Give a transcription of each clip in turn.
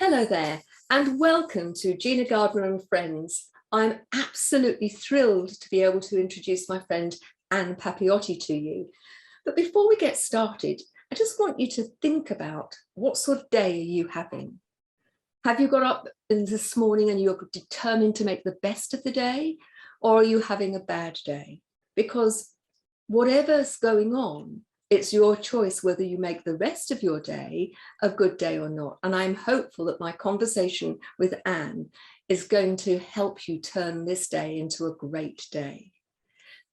Hello there, and welcome to Gina Gardiner and Friends. I'm absolutely thrilled to be able to introduce my friend Anne Papayoti to you. But before we get started, I just want you to think about what sort of day are you having? Have you got up this morning and you're determined to make the best of the day? Or are you having a bad day? Because whatever's going on, it's your choice whether you make the rest of your day a good day or not. And I'm hopeful that my conversation with Anne is going to help you turn this day into a great day.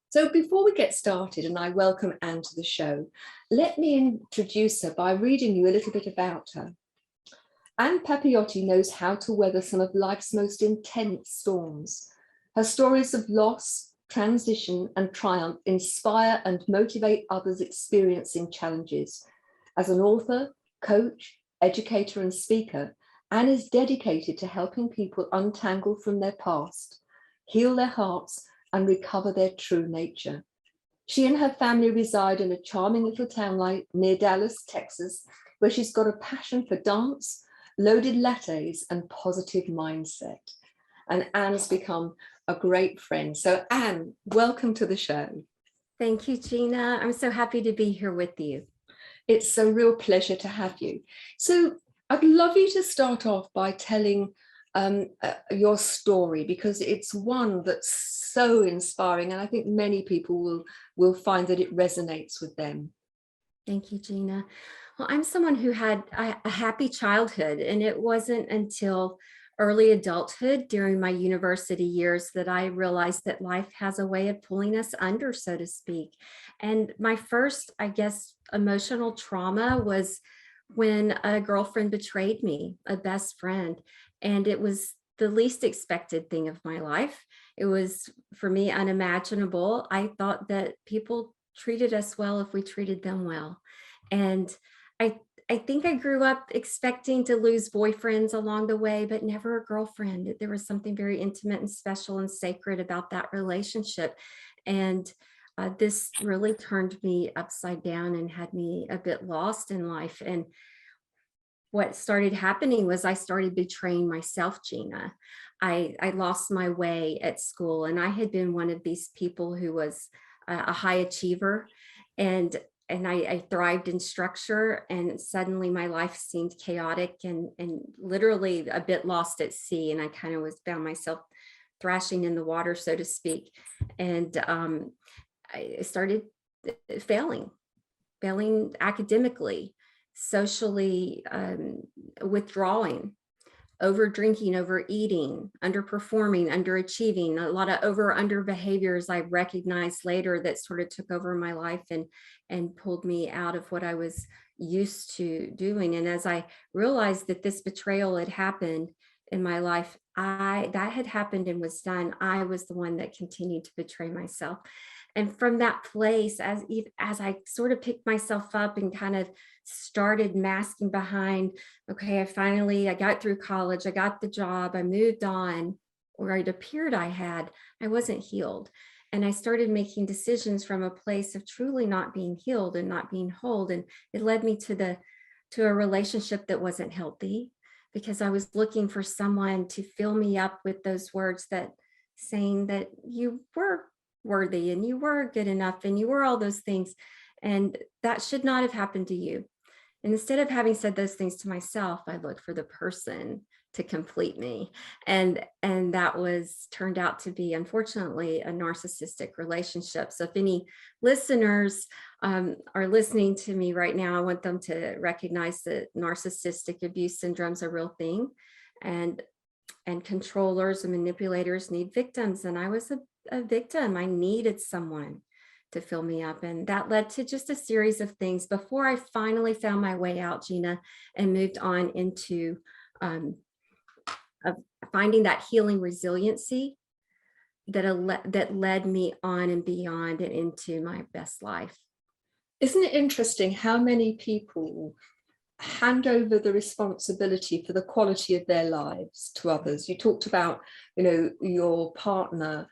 So before we get started, and I welcome Anne to the show, let me introduce her by reading you a little bit about her. Anne Papayoti knows how to weather some of life's most intense storms. Her stories of loss, transition and triumph inspire and motivate others experiencing challenges. As an author, coach, educator and speaker, Anne is dedicated to helping people untangle from their past, heal their hearts and recover their true nature. She and her family reside in a charming little town near Dallas, Texas, where she's got a passion for dance, loaded lattes and positive mindset. And Anne's become a great friend. So Anne, welcome to the show. Thank you, Gina. I'm so happy to be here with you. It's a real pleasure to have you. So I'd love you to start off by telling your story, because it's one that's so inspiring and I think many people will find that it resonates with them. Thank you, Gina. Well, I'm someone who had a happy childhood, and it wasn't until early adulthood during my university years that I realized that life has a way of pulling us under, so to speak. And my first, I guess, emotional trauma was when a girlfriend betrayed me, a best friend. And it was the least expected thing of my life. It was, for me, unimaginable. I thought that people treated us well if we treated them well. And I think I grew up expecting to lose boyfriends along the way, but never a girlfriend. There was something very intimate and special and sacred about that relationship. And this really turned me upside down and had me a bit lost in life. And what started happening was I started betraying myself, Gina. I lost my way at school, and I had been one of these people who was a high achiever, and I thrived in structure, and suddenly my life seemed chaotic and literally a bit lost at sea. And I kind of found myself thrashing in the water, so to speak. And I started failing academically, socially, withdrawing, over drinking, overeating, underperforming, underachieving, a lot of under behaviors I recognized later that sort of took over my life and pulled me out of what I was used to doing. And as I realized that this betrayal had happened in my life, that had happened and was done, I was the one that continued to betray myself. And from that place, as I sort of picked myself up and kind of started masking behind, okay, I got through college, I got the job, I moved on, or it appeared I wasn't healed. And I started making decisions from a place of truly not being healed and not being whole. And it led me to a relationship that wasn't healthy, because I was looking for someone to fill me up with those words that saying that you were worthy and you were good enough and you were all those things. And that should not have happened to you. And instead of having said those things to myself, I looked for the person to complete me. And that turned out to be, unfortunately, a narcissistic relationship. So if any listeners are listening to me right now, I want them to recognize that narcissistic abuse syndrome is a real thing. And controllers and manipulators need victims. And I was a victim. I needed someone to fill me up. And that led to just a series of things before I finally found my way out, Gina, and moved on into finding that healing resiliency that led me on and beyond and into my best life. Isn't it interesting how many people hand over the responsibility for the quality of their lives to others? You talked about, your partner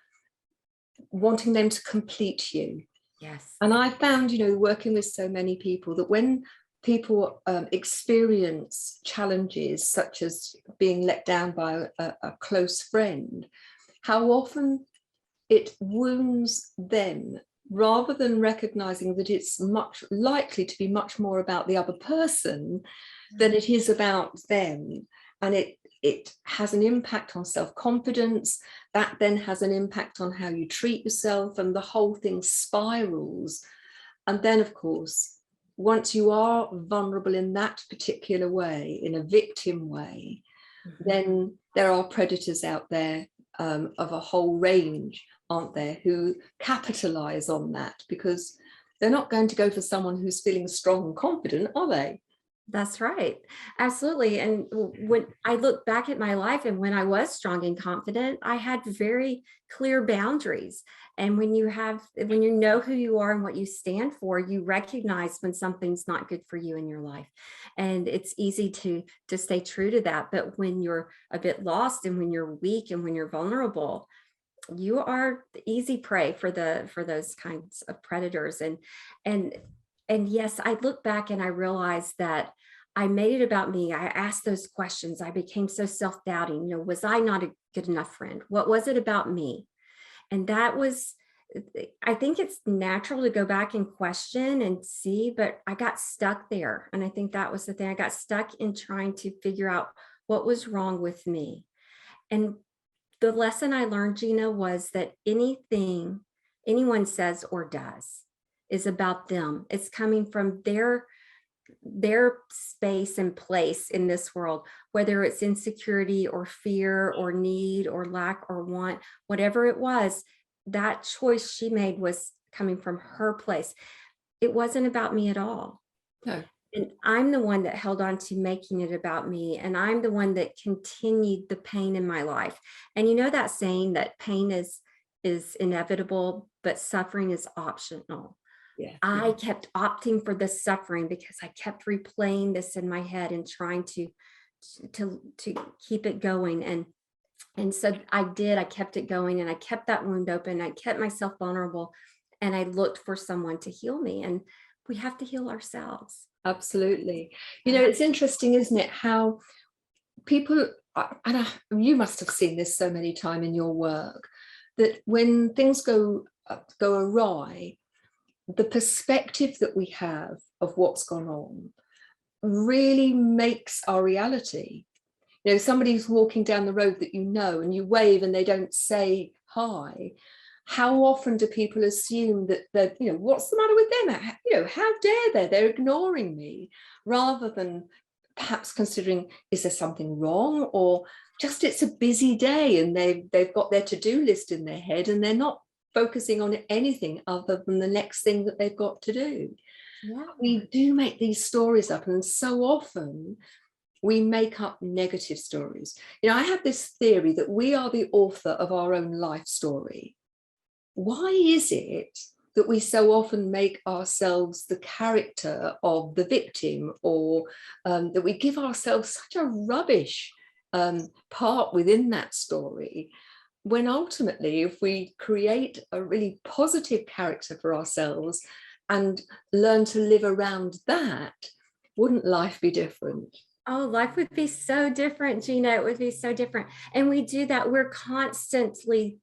wanting them to complete you. Yes. And I found, working with so many people, that when people experience challenges such as being let down by a close friend, how often it wounds them rather than recognizing that it's much likely to be much more about the other person than it is about them. And it has an impact on self-confidence. That then has an impact on how you treat yourself, and the whole thing spirals. And then, of course, once you are vulnerable in that particular way, in a victim way, then there are predators out there of a whole range, aren't there, who capitalize on that, because they're not going to go for someone who's feeling strong and confident, are they? That's right. Absolutely. And when I look back at my life and when I was strong and confident, I had very clear boundaries. And when you know who you are and what you stand for, you recognize when something's not good for you in your life. And it's easy to stay true to that. But when you're a bit lost and when you're weak and when you're vulnerable, you are easy prey for those kinds of predators. And yes, I look back and I realized that I made it about me. I asked those questions. I became so self-doubting. Was I not a good enough friend? What was it about me? And that was, I think it's natural to go back and question and see, but I got stuck there. And I think that was the thing. I got stuck in trying to figure out what was wrong with me. And the lesson I learned, Gina, was that anything anyone says or does is about them. It's coming from their space and place in this world, whether it's insecurity or fear or need or lack or want, whatever it was, that choice she made was coming from her place. It wasn't about me at all. No. And I'm the one that held on to making it about me. And I'm the one that continued the pain in my life. And you know that saying that pain is inevitable, but suffering is optional. Yeah. I kept opting for the suffering because I kept replaying this in my head and trying to keep it going. And so I did. I kept it going, and I kept that wound open. I kept myself vulnerable, and I looked for someone to heal me. And we have to heal ourselves. Absolutely. It's interesting, isn't it, how people, and you must have seen this so many times in your work, that when things go awry, the perspective that we have of what's gone on really makes our reality. Somebody's walking down the road that and you wave and they don't say hi. How often do people assume that they're, what's the matter with them? How dare they? They're ignoring me, rather than perhaps considering, is there something wrong, or just it's a busy day and they've got their to-do list in their head and they're not focusing on anything other than the next thing that they've got to do. Yeah. We do make these stories up, and so often we make up negative stories. I have this theory that we are the author of our own life story. Why is it that we so often make ourselves the character of the victim, or that we give ourselves such a rubbish part within that story, when ultimately, if we create a really positive character for ourselves and learn to live around that, wouldn't life be different? Oh, life would be so different, Gina. It would be so different. And we do that. We're constantly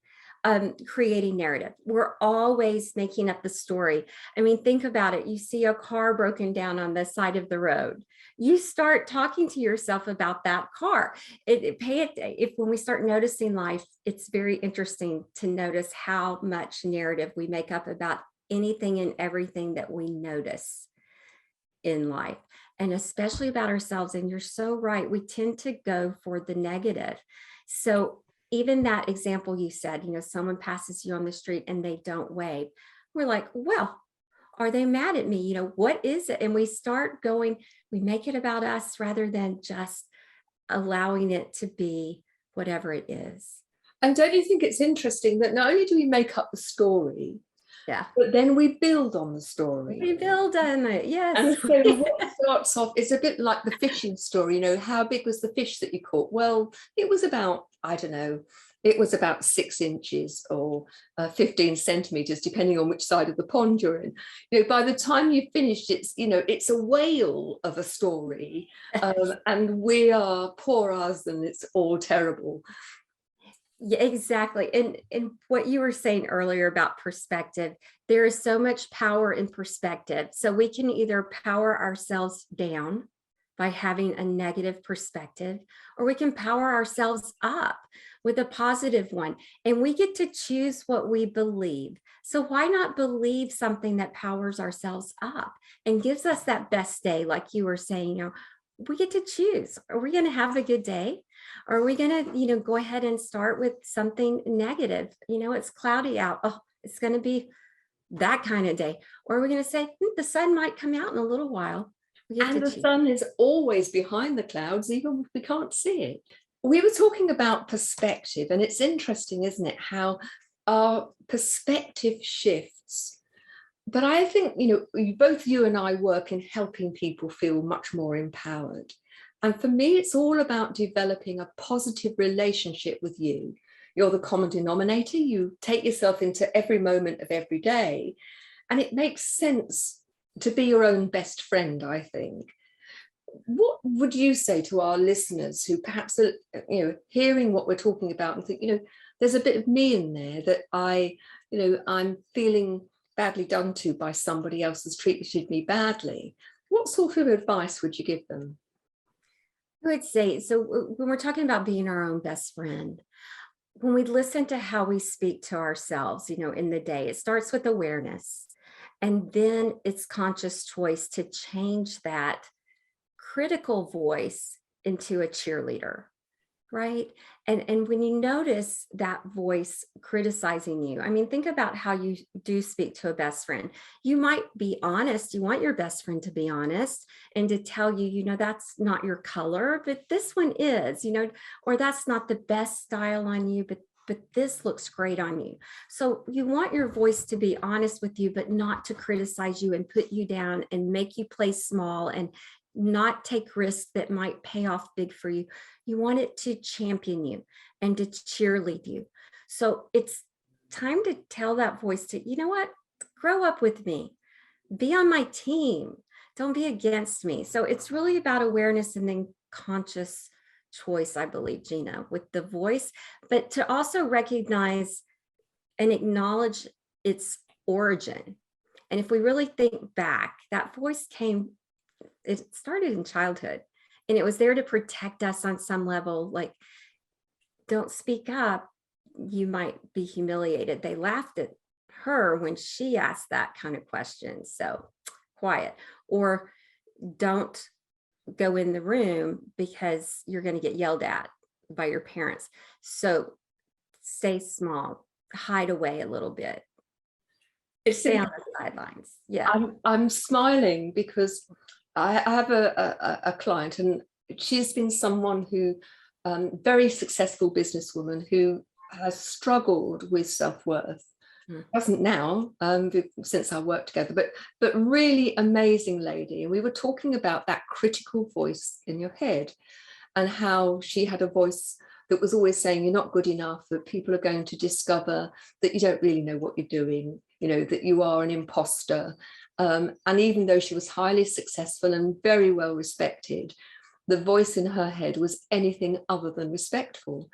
creating narrative. We're always making up the story. I mean, think about it. You see a car broken down on the side of the road. You start talking to yourself about that car. If when we start noticing life, it's very interesting to notice how much narrative we make up about anything and everything that we notice in life, and especially about ourselves. And you're so right. We tend to go for the negative. So even that example you said, someone passes you on the street and they don't wave. We're like, well, are they mad at me? What is it? And we start going, we make it about us rather than just allowing it to be whatever it is. And don't you think it's interesting that not only do we make up the story, yeah, but then we build on the story. We build on it, yes. And so what starts off, it's a bit like the fishing story, how big was the fish that you caught? Well, it was about I don't know, it was about 6 inches or 15 centimeters, depending on which side of the pond you're in. By the time you finished, it's a whale of a story, and we are poor us, and it's all terrible. Yeah, exactly. And what you were saying earlier about perspective, there is so much power in perspective. So we can either power ourselves down by having a negative perspective, or we can power ourselves up with a positive one. And we get to choose what we believe. So why not believe something that powers ourselves up and gives us that best day, like you were saying, we get to choose. Are we going to have a good day? Or are we going to, go ahead and start with something negative? It's cloudy out. Oh, it's going to be that kind of day. Or are we going to say, the sun might come out in a little while? And the sun is always behind the clouds, even if we can't see it. We were talking about perspective, and it's interesting, isn't it, how our perspective shifts. But I think, both you and I work in helping people feel much more empowered. And for me, it's all about developing a positive relationship with you. You're the common denominator. You take yourself into every moment of every day. And it makes sense to be your own best friend, I think. What would you say to our listeners who perhaps are, hearing what we're talking about and think, there's a bit of me in there that I'm feeling badly done to by somebody else has treated me badly. What sort of advice would you give them? I would say, so when we're talking about being our own best friend, when we listen to how we speak to ourselves, in the day, it starts with awareness. And then it's conscious choice to change that critical voice into a cheerleader, right? And when you notice that voice criticizing you, think about how you do speak to a best friend. You might be honest. You want your best friend to be honest and to tell you, that's not your color, but this one is, or that's not the best style on you, but this looks great on you. So you want your voice to be honest with you, but not to criticize you and put you down and make you play small and not take risks that might pay off big for you. You want it to champion you and to cheerlead you. So it's time to tell that voice to, grow up with me, be on my team, don't be against me. So it's really about awareness and then conscious choice, I believe, Gina, with the voice, but to also recognize and acknowledge its origin. And if we really think back, that voice it started in childhood, and it was there to protect us on some level, like, don't speak up, you might be humiliated. They laughed at her when she asked that kind of question. So quiet, or don't go in the room because you're going to get yelled at by your parents. So stay small, hide away a little bit. Stay on the sidelines. Yeah. I'm smiling because I have a client, and she's been someone who, very successful businesswoman who has struggled with self-worth. Doesn't now, since our work together, but really amazing lady. And we were talking about that critical voice in your head and how she had a voice that was always saying you're not good enough, that people are going to discover that you don't really know what you're doing, that you are an imposter. And even though she was highly successful and very well respected, the voice in her head was anything other than respectful.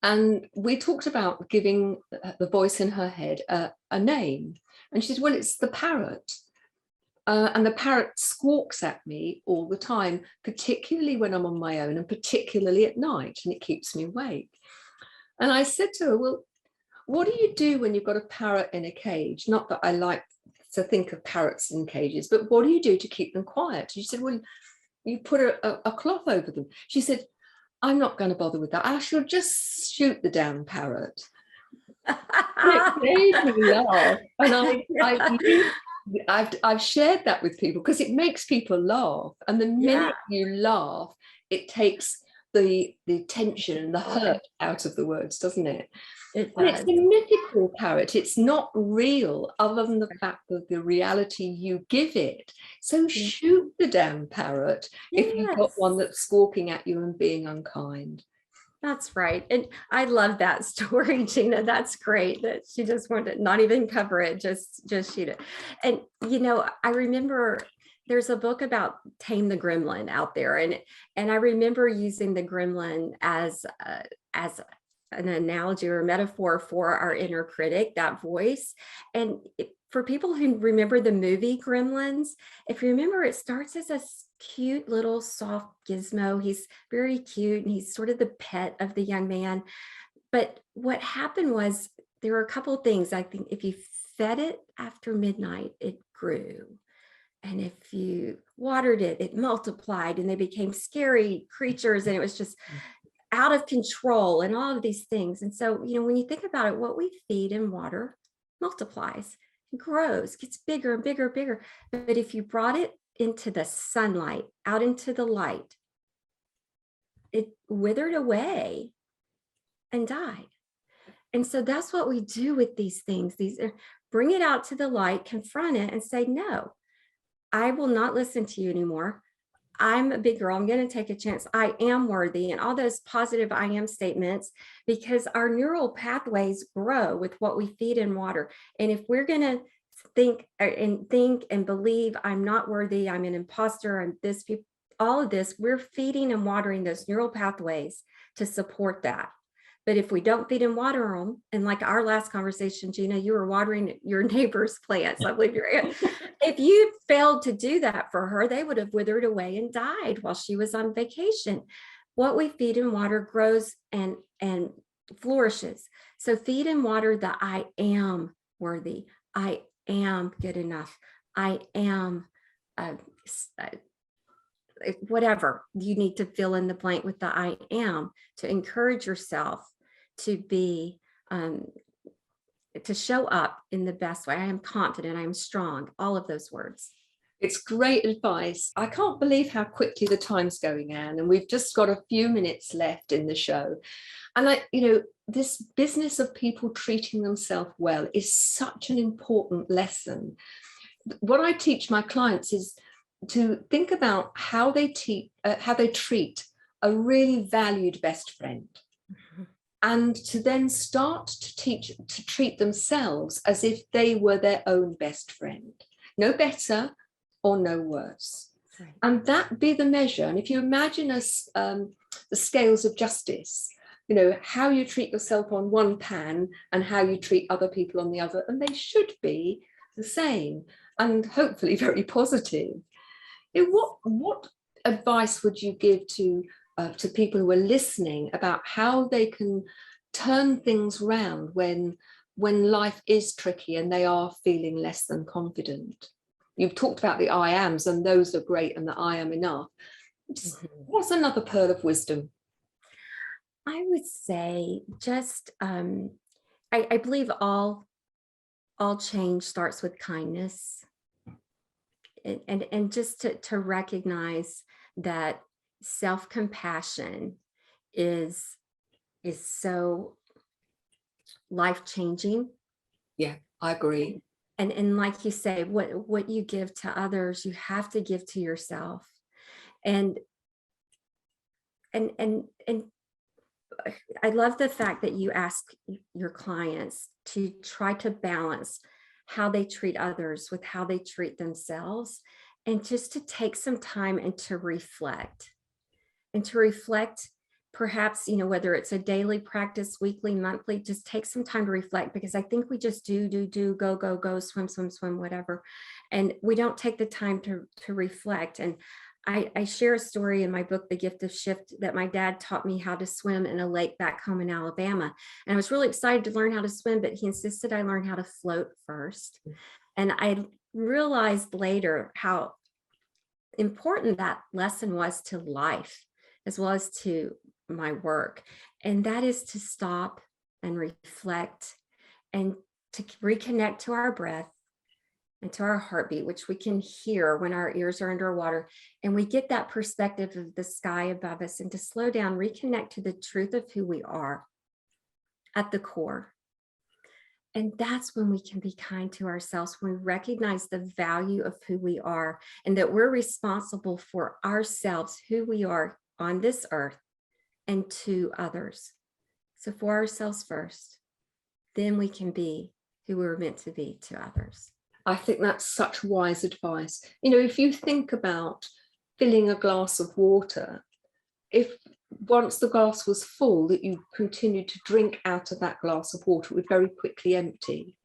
And we talked about giving the voice in her head a name. And she said, well, it's the parrot. And the parrot squawks at me all the time, particularly when I'm on my own and particularly at night, and it keeps me awake. And I said to her, well, what do you do when you've got a parrot in a cage? Not that I like to think of parrots in cages, but what do you do to keep them quiet? She said, well, you put a cloth over them. She said, I'm not going to bother with that. I shall just shoot the damn parrot. It made me laugh. And I've shared that with people because it makes people laugh. And the minute you laugh, it takes the tension and the hurt out of the words, doesn't it? And it's a mythical parrot. It's not real other than the fact of the reality you give it. So shoot the damn parrot if you've got one that's squawking at you and being unkind. That's right. And I love that story, Gina. That's great that she just wanted to not even cover it, just shoot it. And I remember there's a book about Tame the Gremlin out there, and I remember using the gremlin as an analogy or a metaphor for our inner critic, that voice. And for people who remember the movie Gremlins, if you remember, it starts as a cute little soft gizmo. He's very cute and he's sort of the pet of the young man. But what happened was there were a couple of things. I think if you fed it after midnight, it grew. And if you watered it, it multiplied and they became scary creatures. And it was just out of control and all of these things. And so, when you think about it, what we feed and water multiplies, grows, gets bigger and bigger and bigger. But if you brought it into the sunlight, out into the light, it withered away and died. And so that's what we do with these things. Bring it out to the light, confront it and say, no, I will not listen to you anymore. I'm a big girl. I'm going to take a chance. I am worthy, and all those positive I am statements, because our neural pathways grow with what we feed and water. And if we're going to think and believe I'm not worthy, I'm an imposter, I'm this, all of this, we're feeding and watering those neural pathways to support that. But if we don't feed and water them, and like our last conversation, Gina, you were watering your neighbor's plants. I believe if you failed to do that for her, they would have withered away and died while she was on vacation. What we feed and water grows and flourishes. So feed and water the I am worthy. I am good enough. I am whatever you need to fill in the blank with the I am, to encourage yourself to be to show up in the best way. I am confident, I am strong, all of those words. It's great advice. I can't believe how quickly the time's going, Anne, and we've just got a few minutes left in the show. And this business of people treating themselves well is such an important lesson. What I teach my clients is to think about how they treat a really valued best friend. Mm-hmm. And to then start to treat themselves as if they were their own best friend, no better or no worse. Right. And that be the measure. And if you imagine the scales of justice, how you treat yourself on one pan and how you treat other people on the other, and they should be the same and hopefully very positive. What advice would you give to people who are listening about how they can turn things round when life is tricky and they are feeling less than confident? You've talked about the I ams, and those are great, and the I am enough. What's another pearl of wisdom? I would say just, I believe all change starts with kindness. And just to recognize that self-compassion is so life-changing. Yeah, I agree. And like you say, what you give to others, you have to give to yourself. And I love the fact that you ask your clients to try to balance how they treat others with how they treat themselves, and just to take some time and to reflect perhaps, whether it's a daily practice, weekly, monthly, just take some time to reflect, because I think we just do, go, swim, whatever. And we don't take the time to reflect. And I share a story in my book, The Gift of Shift, that my dad taught me how to swim in a lake back home in Alabama. And I was really excited to learn how to swim, but he insisted I learn how to float first. And I realized later how important that lesson was to life, as well as to my work. And that is to stop and reflect and to reconnect to our breath and to our heartbeat, which we can hear when our ears are underwater. And we get that perspective of the sky above us, and to slow down, reconnect to the truth of who we are at the core. And that's when we can be kind to ourselves, when we recognize the value of who we are, and that we're responsible for ourselves, who we are on this earth, and to others. So for ourselves first, then we can be who we're meant to be to others. I think that's such wise advice. You know, if you think about filling a glass of water, if once the glass was full, that you continued to drink out of that glass of water, it would very quickly empty.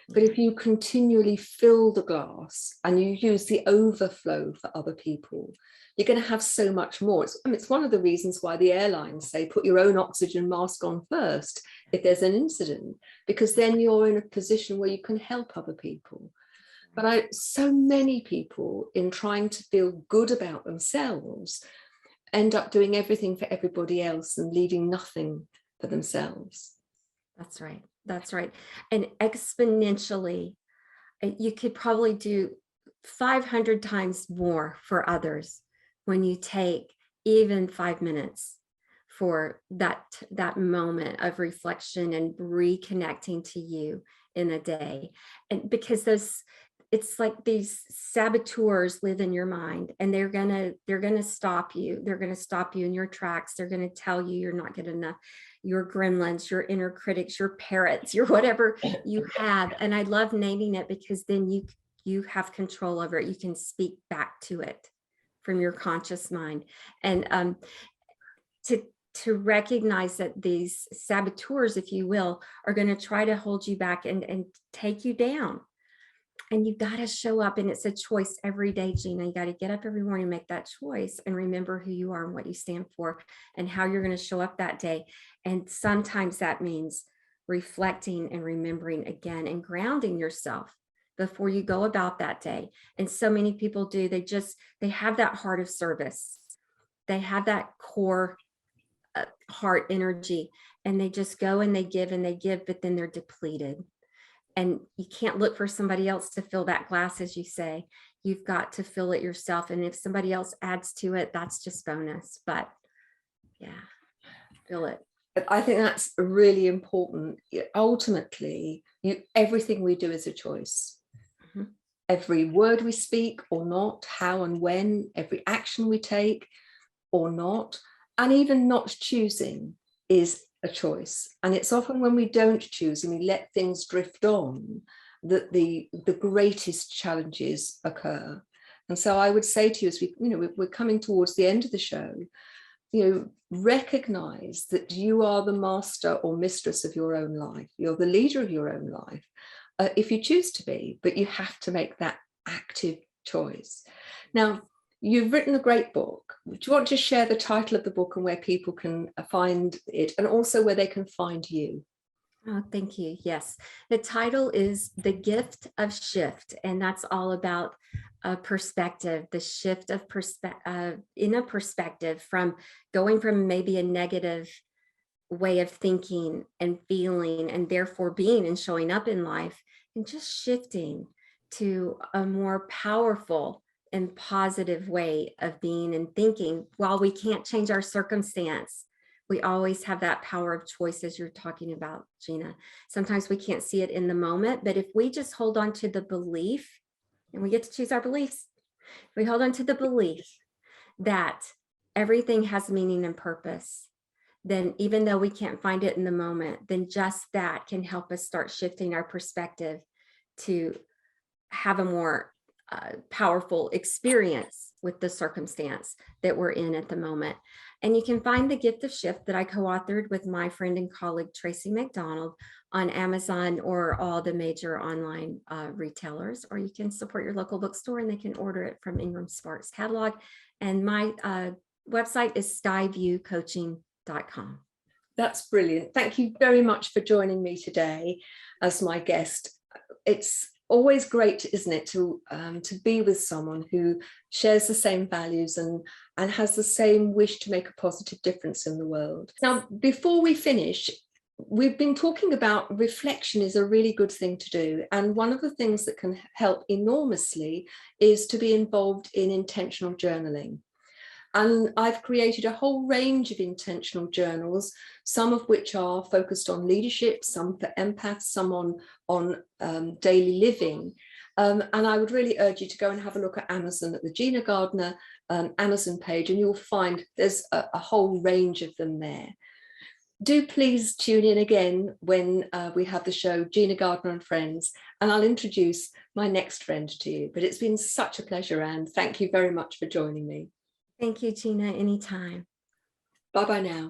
But if you continually fill the glass and you use the overflow for other people, you're going to have so much more. It's one of the reasons why the airlines say put your own oxygen mask on first if there's an incident, because then you're in a position where you can help other people. But so many people, in trying to feel good about themselves, end up doing everything for everybody else and leaving nothing for themselves. That's right. That's right. And exponentially, you could probably do 500 times more for others when you take even 5 minutes for that moment of reflection and reconnecting to you in a day. And because it's like these saboteurs live in your mind, and they're gonna stop you. They're gonna stop you in your tracks. They're gonna tell you you're not good enough. Your gremlins, your inner critics, your parrots, your whatever you have. And I love naming it, because then you have control over it. You can speak back to it from your conscious mind. And to recognize that these saboteurs, if you will, are going to try to hold you back and take you down. And you got to show up, and it's a choice every day, Gina. You got to get up every morning and make that choice and remember who you are and what you stand for and how you're going to show up that day. And sometimes that means reflecting and remembering again and grounding yourself before you go about that day. And so many people do, they have that heart of service. They have that core heart energy, and they just go and they give, but then they're depleted. And you can't look for somebody else to fill that glass, as you say. You've got to fill it yourself. And if somebody else adds to it, that's just bonus. But yeah, fill it. I think that's really important. Ultimately, everything we do is a choice. Mm-hmm. Every word we speak or not, how and when, every action we take or not, and even not choosing is a choice. And it's often when we don't choose and we let things drift on that the greatest challenges occur. And so I would say to you, as we're coming towards the end of the show, recognize that you are the master or mistress of your own life. You're the leader of your own life, if you choose to be, but you have to make that active choice. Now, you've written a great book. Do you want to share the title of the book and where people can find it, and also where they can find you? Oh, thank you. Yes. The title is The Gift of Shift, and that's all about perspective, the shift of in a perspective from going from maybe a negative way of thinking and feeling and therefore being and showing up in life, and just shifting to a more powerful and positive way of being and thinking. While we can't change our circumstance, we always have that power of choice, as you're talking about, Gina. Sometimes we can't see it in the moment, but if we just hold on to the belief, and we get to choose our beliefs, we hold on to the belief that everything has meaning and purpose, then even though we can't find it in the moment, then just that can help us start shifting our perspective to have a more powerful experience with the circumstance that we're in at the moment. And you can find The Gift of Shift that I co-authored with my friend and colleague, Tracy McDonald, on Amazon or all the major online retailers, or you can support your local bookstore and they can order it from Ingram Sparks catalog. And my website is skyviewcoaching.com. That's brilliant. Thank you very much for joining me today as my guest. It's always great, isn't it, to be with someone who shares the same values and has the same wish to make a positive difference in the world. Now, before we finish, we've been talking about reflection is a really good thing to do. And one of the things that can help enormously is to be involved in intentional journaling. And I've created a whole range of intentional journals, some of which are focused on leadership, some for empaths, some on daily living. And I would really urge you to go and have a look at Amazon at the Gina Gardiner Amazon page, and you'll find there's a whole range of them there. Do please tune in again when we have the show Gina Gardiner and Friends, and I'll introduce my next friend to you. But it's been such a pleasure, Anne. Thank you very much for joining me. Thank you, Gina. Anytime. Bye-bye now.